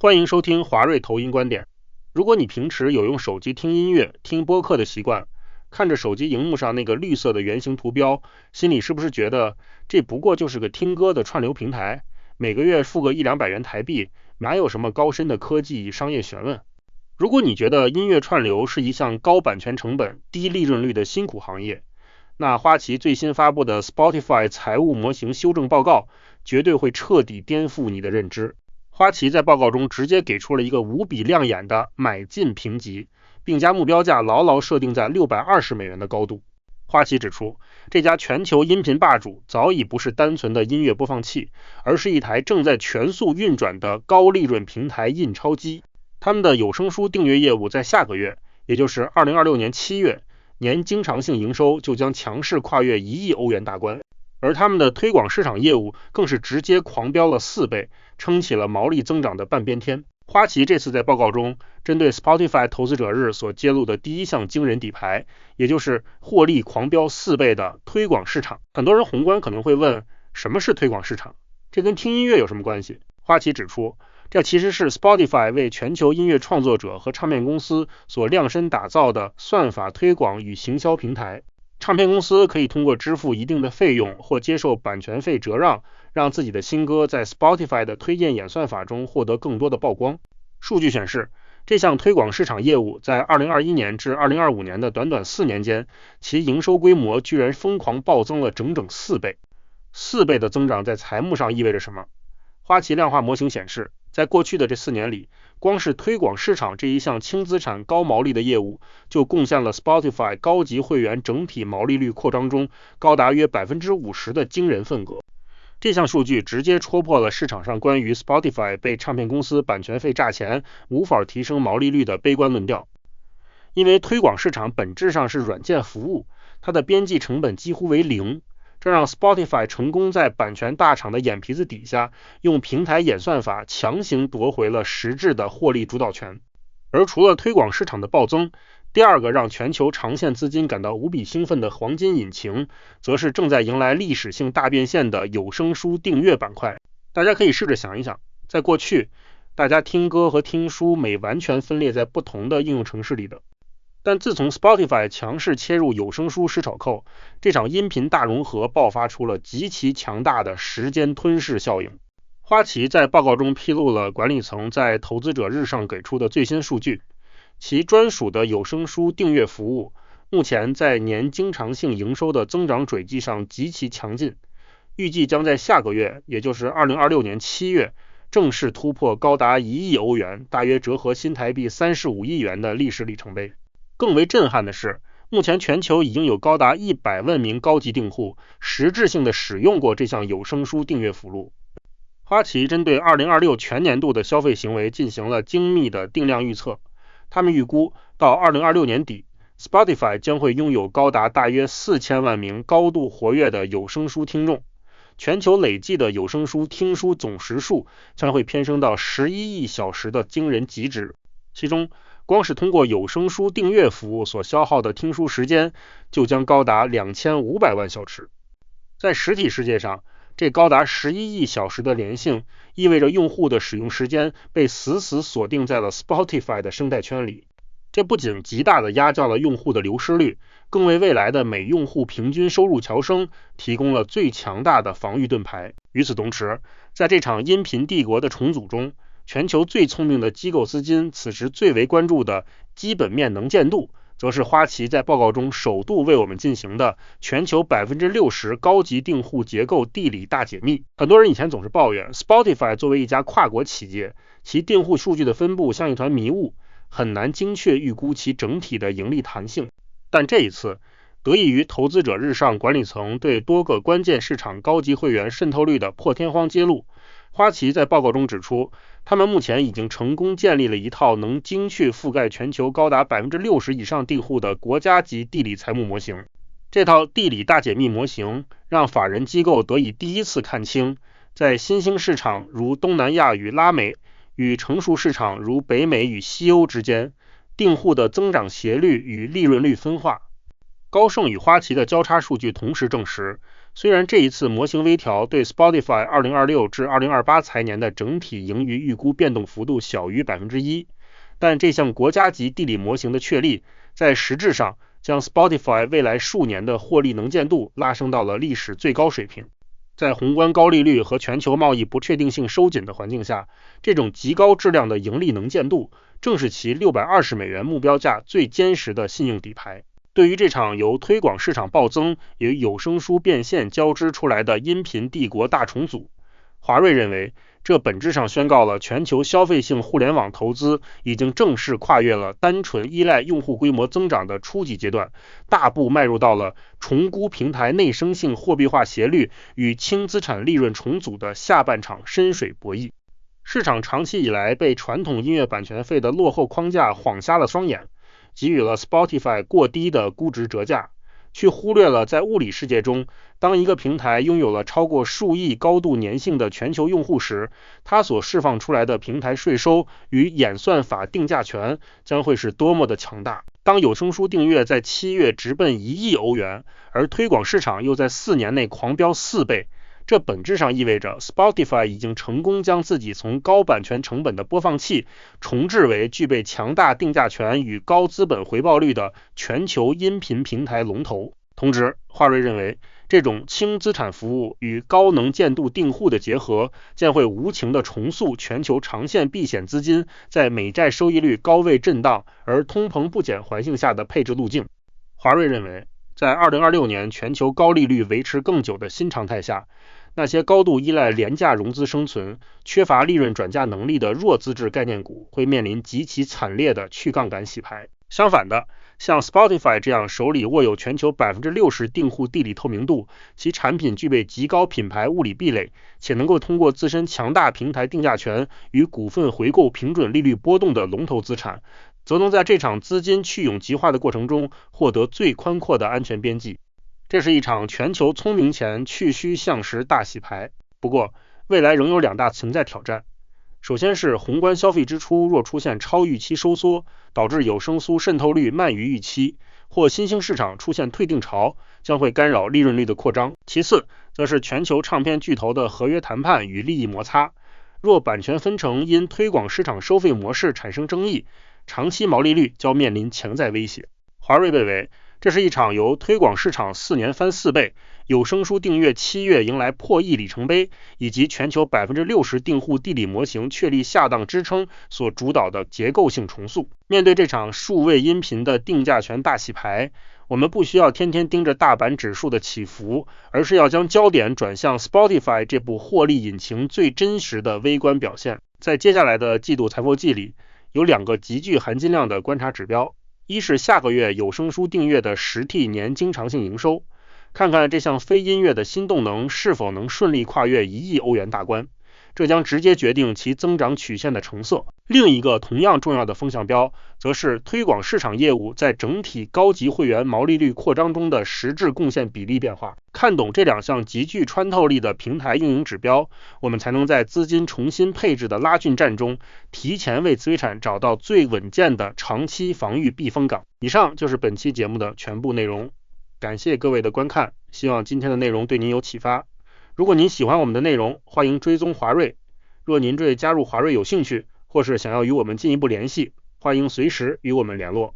欢迎收听华瑞投音观点。如果你平时有用手机听音乐、听播客的习惯，看着手机荧幕上那个绿色的圆形图标，心里是不是觉得这不过就是个听歌的串流平台，每个月付个100-200元台币，哪有什么高深的科技商业学问？如果你觉得音乐串流是一项高版权成本、低利润率的辛苦行业，那花旗最新发布的 Spotify 财务模型修正报告绝对会彻底颠覆你的认知。花旗在报告中直接给出了一个无比亮眼的买进评级，并将目标价牢牢设定在$620的高度。花旗指出，这家全球音频霸主早已不是单纯的音乐播放器，而是一台正在全速运转的高利润平台印钞机。他们的有声书订阅业务在下个月，也就是2026年7月，年经常性营收就将强势跨越1亿欧元大关。而他们的推广市场业务更是直接狂飙了4倍，撑起了毛利增长的半边天。花旗这次在报告中针对 Spotify 投资者日所揭露的第一项惊人底牌，也就是获利狂飙4倍的推广市场。很多人宏观可能会问，什么是推广市场？这跟听音乐有什么关系？花旗指出，这其实是 Spotify 为全球音乐创作者和唱片公司所量身打造的算法推广与行销平台。唱片公司可以通过支付一定的费用或接受版权费折让，让自己的新歌在 Spotify 的推荐演算法中获得更多的曝光。数据显示，这项推广市场业务在2021年至2025年的短短4年间，其营收规模居然疯狂暴增了整整4倍。4倍的增长在财务上意味着什么？花旗量化模型显示，在过去的这4年里，光是推广市场这一项轻资产高毛利的业务，就贡献了 Spotify 高级会员整体毛利率扩张中高达约 50% 的惊人份额。这项数据直接戳破了市场上关于 Spotify 被唱片公司版权费榨钱无法提升毛利率的悲观论调。因为推广市场本质上是软件服务，它的边际成本几乎为0，这让 Spotify 成功在版权大厂的眼皮子底下，用平台演算法强行夺回了实质的获利主导权。而除了推广市场的暴增，第二个让全球长线资金感到无比兴奋的黄金引擎，则是正在迎来历史性大变现的有声书订阅板块。大家可以试着想一想，在过去，大家听歌和听书每完全分裂在不同的应用程式里的。但自从 Spotify 强势切入有声书市场后，这场音频大融合爆发出了极其强大的时间吞噬效应。花旗在报告中披露了管理层在投资者日上给出的最新数据，其专属的有声书订阅服务目前在年经常性营收的增长轨迹上极其强劲，预计将在下个月，也就是2026年7月，正式突破高达1亿欧元，大约折合新台币35亿元的历史里程碑。更为震撼的是，目前全球已经有高达100万名高级订户实质性的使用过这项有声书订阅服务。花旗针对2026全年度的消费行为进行了精密的定量预测，他们预估到2026年底， Spotify 将会拥有高达大约4000万名高度活跃的有声书听众，全球累计的有声书听书总时数将会偏升到11亿小时的惊人极值，其中光是通过有声书订阅服务所消耗的听书时间就将高达2500万小时。在实体世界上，这高达11亿小时的连性意味着用户的使用时间被死死锁定在了 Spotify 的生态圈里。这不仅极大地压降了用户的流失率，更为未来的每用户平均收入调升提供了最强大的防御盾牌。与此同时，在这场音频帝国的重组中，全球最聪明的机构资金此时最为关注的基本面能见度，则是花旗在报告中首度为我们进行的全球 60% 高级订户结构地理大解密。很多人以前总是抱怨 Spotify 作为一家跨国企业，其订户数据的分布像一团迷雾，很难精确预估其整体的盈利弹性。但这一次，得益于投资者日上管理层对多个关键市场高级会员渗透率的破天荒揭露，花旗在报告中指出，他们目前已经成功建立了一套能精确覆盖全球高达 60% 以上订户的国家级地理财务模型。这套地理大解密模型让法人机构得以第一次看清，在新兴市场如东南亚与拉美，与成熟市场如北美与西欧之间，订户的增长斜率与利润率分化。高盛与花旗的交叉数据同时证实，虽然这一次模型微调对 Spotify 2026至2028财年的整体盈余预估变动幅度小于 1%， 但这项国家级地理模型的确立，在实质上将 Spotify 未来数年的获利能见度拉升到了历史最高水平。在宏观高利率和全球贸易不确定性收紧的环境下，这种极高质量的盈利能见度正是其$620目标价最坚实的信用底牌。对于这场由推广市场暴增与有声书变现交织出来的音频帝国大重组，华瑞认为这本质上宣告了全球消费性互联网投资已经正式跨越了单纯依赖用户规模增长的初级阶段，大步迈入到了重估平台内生性货币化斜率与轻资产利润重组的下半场深水博弈。市场长期以来被传统音乐版权费的落后框架晃瞎了双眼，给予了 Spotify 过低的估值折价，却忽略了在物理世界中，当一个平台拥有了超过数亿高度粘性的全球用户时，它所释放出来的平台税收与演算法定价权将会是多么的强大。当有声书订阅在7月直奔1亿欧元，而推广市场又在4年内狂飙4倍，这本质上意味着 Spotify 已经成功将自己从高版权成本的播放器重置为具备强大定价权与高资本回报率的全球音频平台龙头。同时，华瑞认为这种轻资产服务与高能见度订户的结合将会无情地重塑全球长线避险资金在美债收益率高位震荡而通膨不减环境下的配置路径。华瑞认为，在2026年全球高利率维持更久的新常态下，那些高度依赖廉价融资生存、缺乏利润转嫁能力的弱资质概念股会面临极其惨烈的去杠杆洗牌。相反的，像 Spotify 这样手里握有全球 60% 订户地理透明度，其产品具备极高品牌物理壁垒，且能够通过自身强大平台定价权与股份回购平准利率波动的龙头资产，则能在这场资金去永极化的过程中获得最宽阔的安全边际。这是一场全球聪明钱去虚向实大洗牌。不过，未来仍有2大潜在挑战。首先是宏观消费支出若出现超预期收缩，导致有声书渗透率慢于预期，或新兴市场出现退订潮，将会干扰利润率的扩张。其次，则是全球唱片巨头的合约谈判与利益摩擦。若版权分成因推广市场收费模式产生争议，长期毛利率将面临潜在威胁。华瑞认为，这是一场由推广市场4年翻4倍、有声书订阅7月迎来破亿里程碑，以及全球 60% 订户地理模型确立下档支撑所主导的结构性重塑。面对这场数位音频的定价权大洗牌，我们不需要天天盯着大盘指数的起伏，而是要将焦点转向 Spotify 这部获利引擎最真实的微观表现。在接下来的季度财报季里，有2个极具含金量的观察指标。一是下个月有声书订阅的实体年经常性营收，看看这项非音乐的新动能是否能顺利跨越1亿欧元大关，这将直接决定其增长曲线的成色。另一个同样重要的风向标，则是推广市场业务在整体高级会员毛利率扩张中的实质贡献比例变化。看懂这2项极具穿透力的平台运营指标，我们才能在资金重新配置的拉锯战中，提前为资产找到最稳健的长期防御避风港。以上就是本期节目的全部内容，感谢各位的观看，希望今天的内容对您有启发。如果您喜欢我们的内容，欢迎追踪华瑞。若您对加入华瑞有兴趣，或是想要与我们进一步联系，欢迎随时与我们联络。